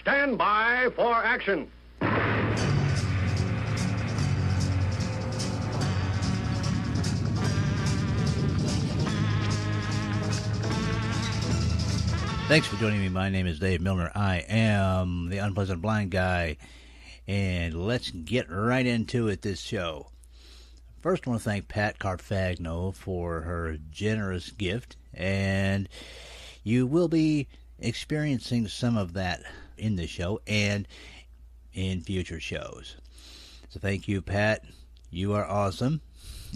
Stand by for action. Thanks for joining me. My name is Dave Milner. I am the Unpleasant Blind Guy, and let's get right into it this show. First, I want to thank Pat Carfagno for her generous gift, and you will be experiencing some of that in this show and in future shows. So thank you, Pat. You are awesome.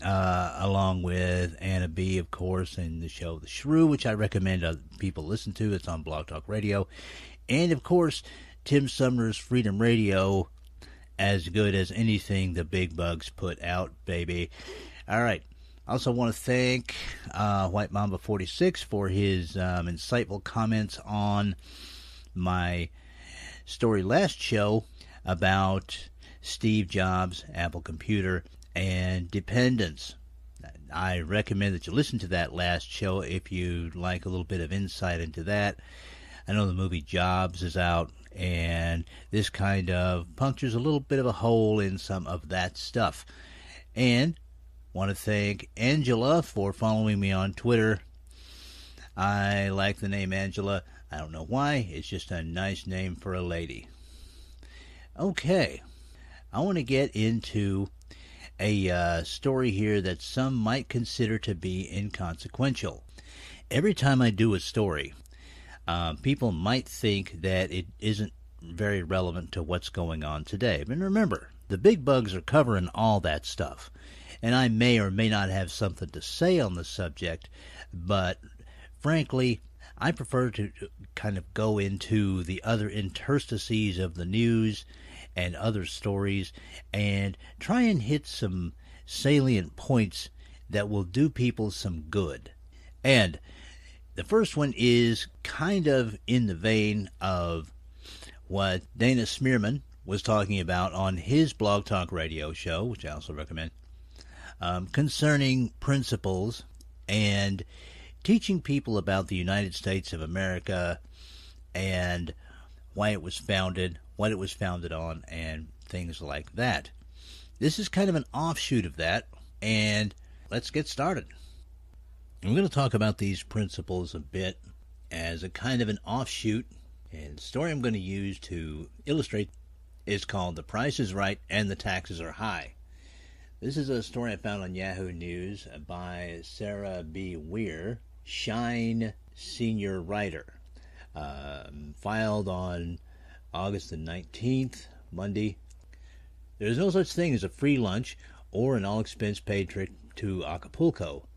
Along with Anna B, of course, and the show The Shrew, which I recommend people listen to. It's on Blog Talk Radio. And, of course, Tim Sumner's Freedom Radio, as good as anything the big bugs put out, baby. All right. I also want to thank White Mamba 46 for his insightful comments on my story last show about Steve Jobs, Apple Computer, and dependence. I recommend that you listen to that last show if you'd like a little bit of insight into that. I know the movie Jobs is out, and this kind of punctures a little bit of a hole in some of that stuff. And want to thank Angela for following me on Twitter. I like the name Angela. I don't know why. It's just a nice name for a lady. Okay. I want to get into a story here that some might consider to be inconsequential. Every time I do a story, people might think that it isn't very relevant to what's going on today. But remember, the big bugs are covering all that stuff. And I may or may not have something to say on the subject, but frankly, I prefer to kind of go into the other interstices of the news and other stories and try and hit some salient points that will do people some good. And the first one is kind of in the vein of what Dana Smearman was talking about on his Blog Talk Radio show, which I also recommend, concerning principles and teaching people about the United States of America and why it was founded, what it was founded on, and things like that. This is kind of an offshoot of that, and let's get started. I'm going to talk about these principles a bit as a kind of an offshoot, and the story I'm going to use to illustrate is called The Price is Right and the Taxes Are High. This is a story I found on Yahoo News by Sarah B. Weir, Shine senior writer. Filed on August the 19th, Monday. There's no such thing as a free lunch or an all-expense-paid trip to Acapulco.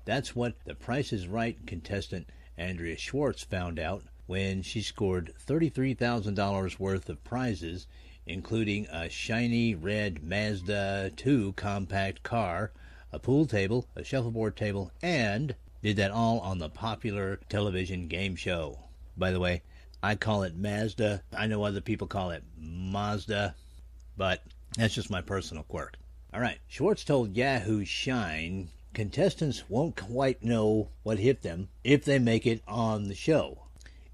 That's what The Price is Right contestant Andrea Schwartz found out when she scored $33,000 worth of prizes, including a shiny red Mazda 2 compact car, a pool table, a shuffleboard table, and did that all on the popular television game show. By the way, I call it Mazda. I know other people call it Mazda, but that's just my personal quirk. All right, Schwartz told Yahoo Shine contestants won't quite know what hit them if they make it on the show.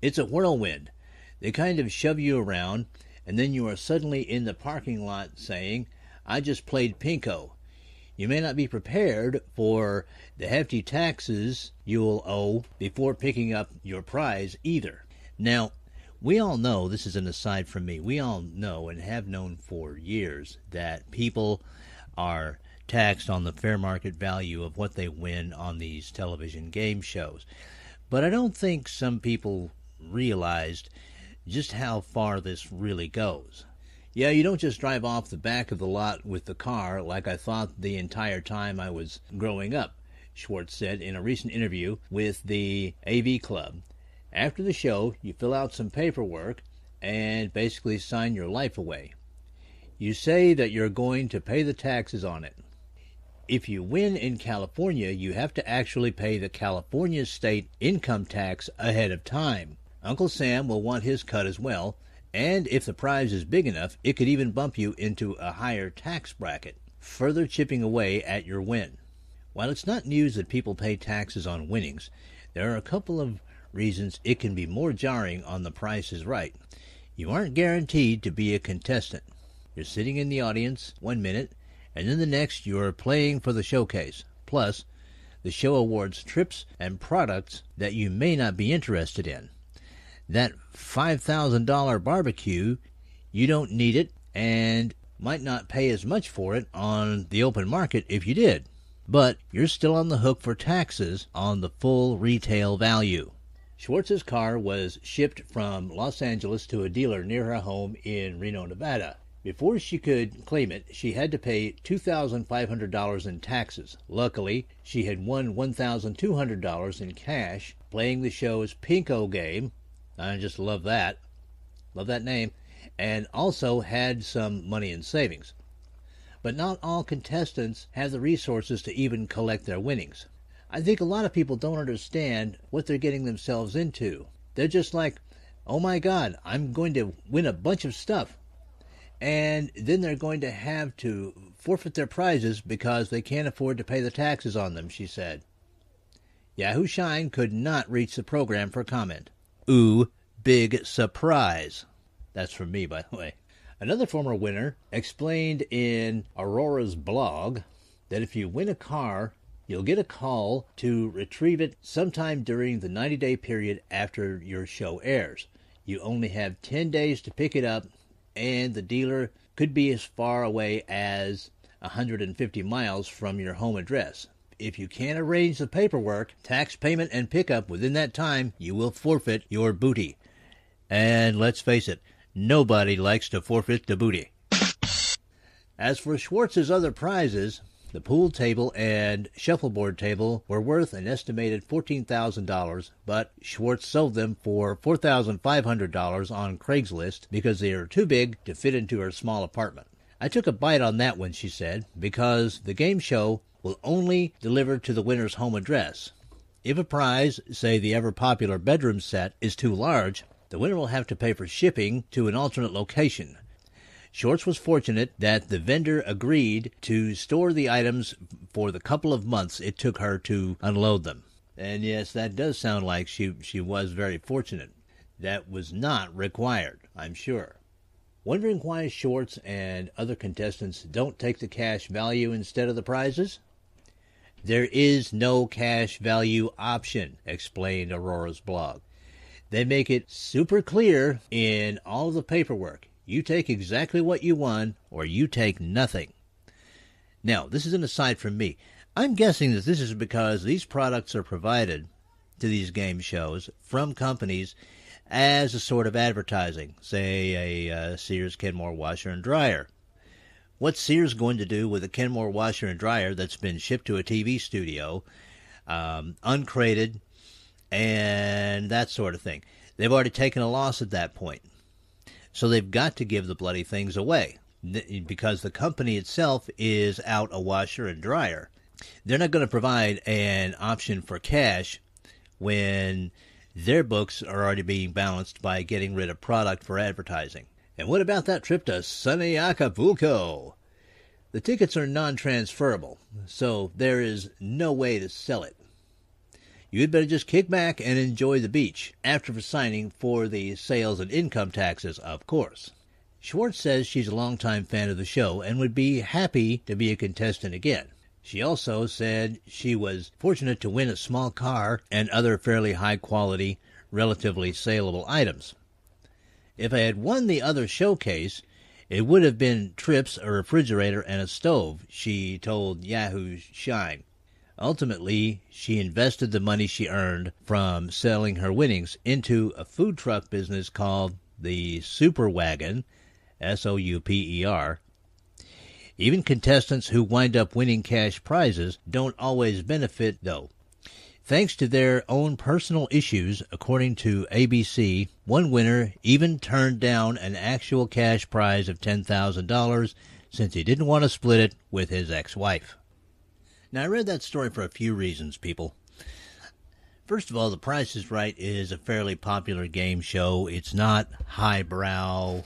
It's a whirlwind. They kind of shove you around, and then you are suddenly in the parking lot saying, "I just played Pinko." You may not be prepared for the hefty taxes you'll owe before picking up your prize either. Now, we all know, this is an aside from me, we all know and have known for years that people are taxed on the fair market value of what they win on these television game shows. But I don't think some people realized just how far this really goes. Yeah, you don't just drive off the back of the lot with the car like I thought the entire time I was growing up, Schwartz said in a recent interview with the AV Club. After the show, you fill out some paperwork and basically sign your life away. You say that you're going to pay the taxes on it. If you win in California, you have to actually pay the California state income tax ahead of time. Uncle Sam will want his cut as well, and if the prize is big enough, it could even bump you into a higher tax bracket, further chipping away at your win. While it's not news that people pay taxes on winnings, there are a couple of reasons it can be more jarring on The Price is Right. You aren't guaranteed to be a contestant. You're sitting in the audience 1 minute, and then the next you're playing for the showcase. Plus, the show awards trips and products that you may not be interested in. That $5,000 barbecue, you don't need it and might not pay as much for it on the open market if you did. But you're still on the hook for taxes on the full retail value. Schwartz's car was shipped from Los Angeles to a dealer near her home in Reno, Nevada. Before she could claim it, she had to pay $2,500 in taxes. Luckily, she had won $1,200 in cash playing the show's Pinko game. I just love that. Love that name. And also had some money in savings. But not all contestants have the resources to even collect their winnings. I think a lot of people don't understand what they're getting themselves into. They're just like, oh my God, I'm going to win a bunch of stuff. And then they're going to have to forfeit their prizes because they can't afford to pay the taxes on them, she said. Yahoo Shine could not reach the program for comment. Ooh, big surprise. That's from me, by the way. Another former winner explained in Aurora's blog that if you win a car, you'll get a call to retrieve it sometime during the 90-day period after your show airs. You only have 10 days to pick it up, and the dealer could be as far away as 150 miles from your home address. If you can't arrange the paperwork, tax payment, and pickup within that time, you will forfeit your booty. And let's face it, nobody likes to forfeit the booty. As for Schwartz's other prizes, the pool table and shuffleboard table were worth an estimated $14,000, but Schwartz sold them for $4,500 on Craigslist because they are too big to fit into her small apartment. I took a bite on that one, she said, because the game show will only deliver to the winner's home address. If a prize, say the ever-popular bedroom set, is too large, the winner will have to pay for shipping to an alternate location. Schwartz was fortunate that the vendor agreed to store the items for the couple of months it took her to unload them. And yes, that does sound like she was very fortunate. That was not required, I'm sure. Wondering why Schwartz and other contestants don't take the cash value instead of the prizes? There is no cash value option, explained Aurora's blog. They make it super clear in all of the paperwork. You take exactly what you won, or you take nothing. Now, this is an aside from me. I'm guessing that this is because these products are provided to these game shows from companies as a sort of advertising, say a Sears Kenmore washer and dryer. What's Sears going to do with a Kenmore washer and dryer that's been shipped to a TV studio, uncrated, and that sort of thing? They've already taken a loss at that point. So they've got to give the bloody things away because the company itself is out a washer and dryer. They're not going to provide an option for cash when their books are already being balanced by getting rid of product for advertising. And what about that trip to sunny Acapulco? The tickets are non-transferable, so there is no way to sell it. You'd better just kick back and enjoy the beach, after signing for the sales and income taxes, of course. Schwartz says she's a longtime fan of the show and would be happy to be a contestant again. She also said she was fortunate to win a small car and other fairly high-quality, relatively saleable items. If I had won the other showcase, it would have been trips, a refrigerator, and a stove, she told Yahoo Shine. Ultimately, she invested the money she earned from selling her winnings into a food truck business called the Super Wagon, S-O-U-P-E-R. Even contestants who wind up winning cash prizes don't always benefit, though. Thanks to their own personal issues, according to ABC, one winner even turned down an actual cash prize of $10,000 since he didn't want to split it with his ex-wife. Now, I read that story for a few reasons, people. First of all, The Price is Right is a fairly popular game show. It's not highbrow,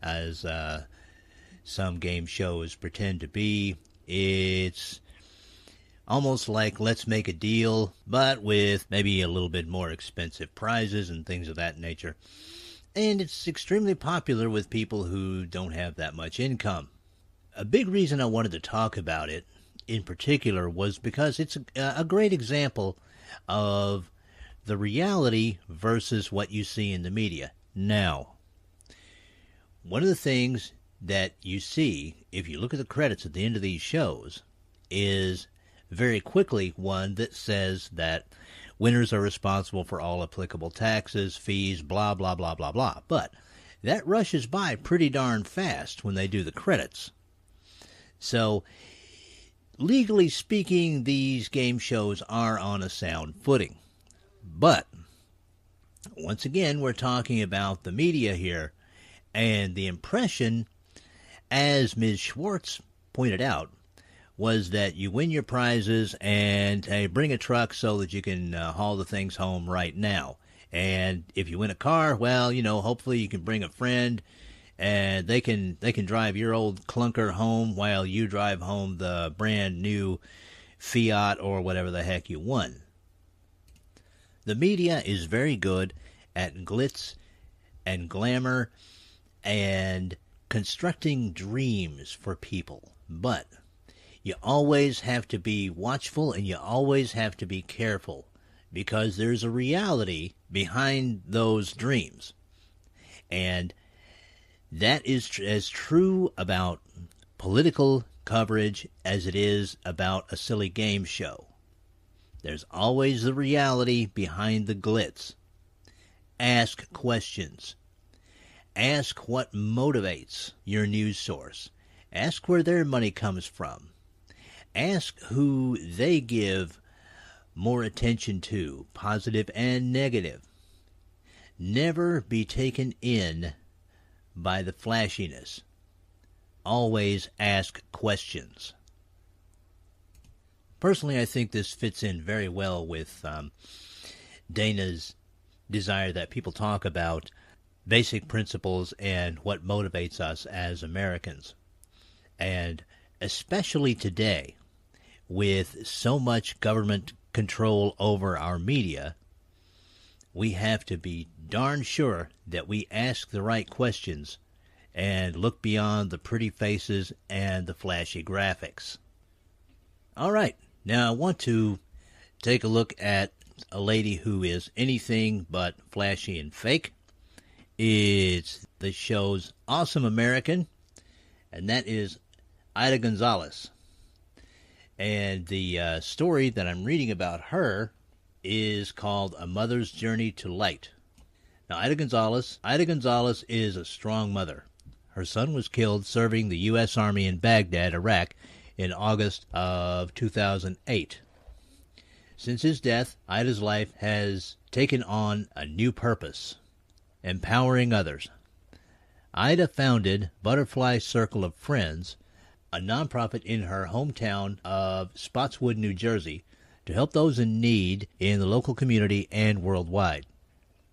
as some game shows pretend to be. It's almost like Let's Make a Deal, but with maybe a little bit more expensive prizes and things of that nature. And it's extremely popular with people who don't have that much income. A big reason I wanted to talk about it in particular was because it's a great example of the reality versus what you see in the media. Now, one of the things that you see, if you look at the credits at the end of these shows, is very quickly one that says that winners are responsible for all applicable taxes, fees, blah, blah, blah, blah, blah. But that rushes by pretty darn fast when they do the credits. So, legally speaking, these game shows are on a sound footing. But, once again, we're talking about the media here, and the impression, as Ms. Schwartz pointed out, was that you win your prizes and, hey, bring a truck so that you can haul the things home right now. And if you win a car, well, hopefully you can bring a friend and they can drive your old clunker home while you drive home the brand new Fiat or whatever the heck you won. The media is very good at glitz and glamour and constructing dreams for people, but you always have to be watchful and you always have to be careful because there's a reality behind those dreams. And that is as true about political coverage as it is about a silly game show. There's always the reality behind the glitz. Ask questions. Ask what motivates your news source. Ask where their money comes from. Ask who they give more attention to, positive and negative. Never be taken in by the flashiness. Always ask questions. Personally, I think this fits in very well with Dana's desire that people talk about basic principles and what motivates us as Americans. And especially today, with so much government control over our media, we have to be darn sure that we ask the right questions and look beyond the pretty faces and the flashy graphics. All right, now I want to take a look at a lady who is anything but flashy and fake. It's the show's Awesome American, and that is Ida Gonzalez. And the story that I'm reading about her is called A Mother's Journey to Light. Now, Ida Gonzalez is a strong mother. Her son was killed serving the U.S. Army in Baghdad, Iraq, in August of 2008. Since his death, Ida's life has taken on a new purpose, empowering others. Ida founded Butterfly Circle of Friends, a nonprofit in her hometown of Spotswood, New Jersey, to help those in need in the local community and worldwide.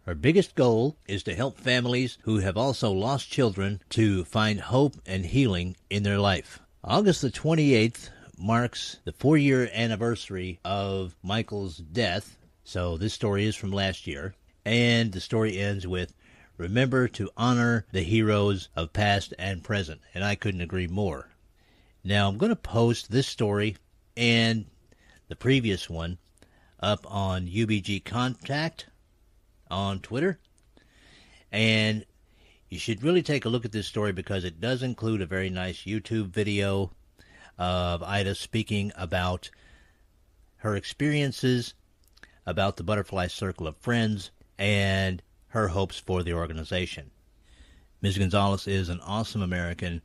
Her biggest goal is to help families who have also lost children to find hope and healing in their life. August the 28th marks the 4-year anniversary of Michael's death, so this story is from last year, and the story ends with, "Remember to honor the heroes of past and present," and I couldn't agree more. Now, I'm going to post this story and the previous one up on UBG Contact on Twitter. And you should really take a look at this story because it does include a very nice YouTube video of Ida speaking about her experiences, about the Butterfly Circle of Friends, and her hopes for the organization. Ms. Gonzalez is an awesome American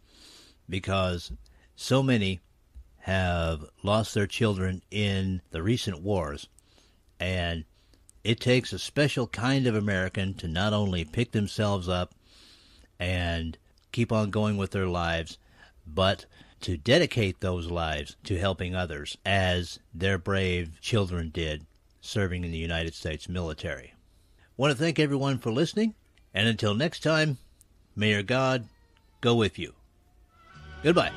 because so many have lost their children in the recent wars, and it takes a special kind of American to not only pick themselves up and keep on going with their lives, but to dedicate those lives to helping others, as their brave children did serving in the United States military. I want to thank everyone for listening, and until next time, may your God go with you. Goodbye.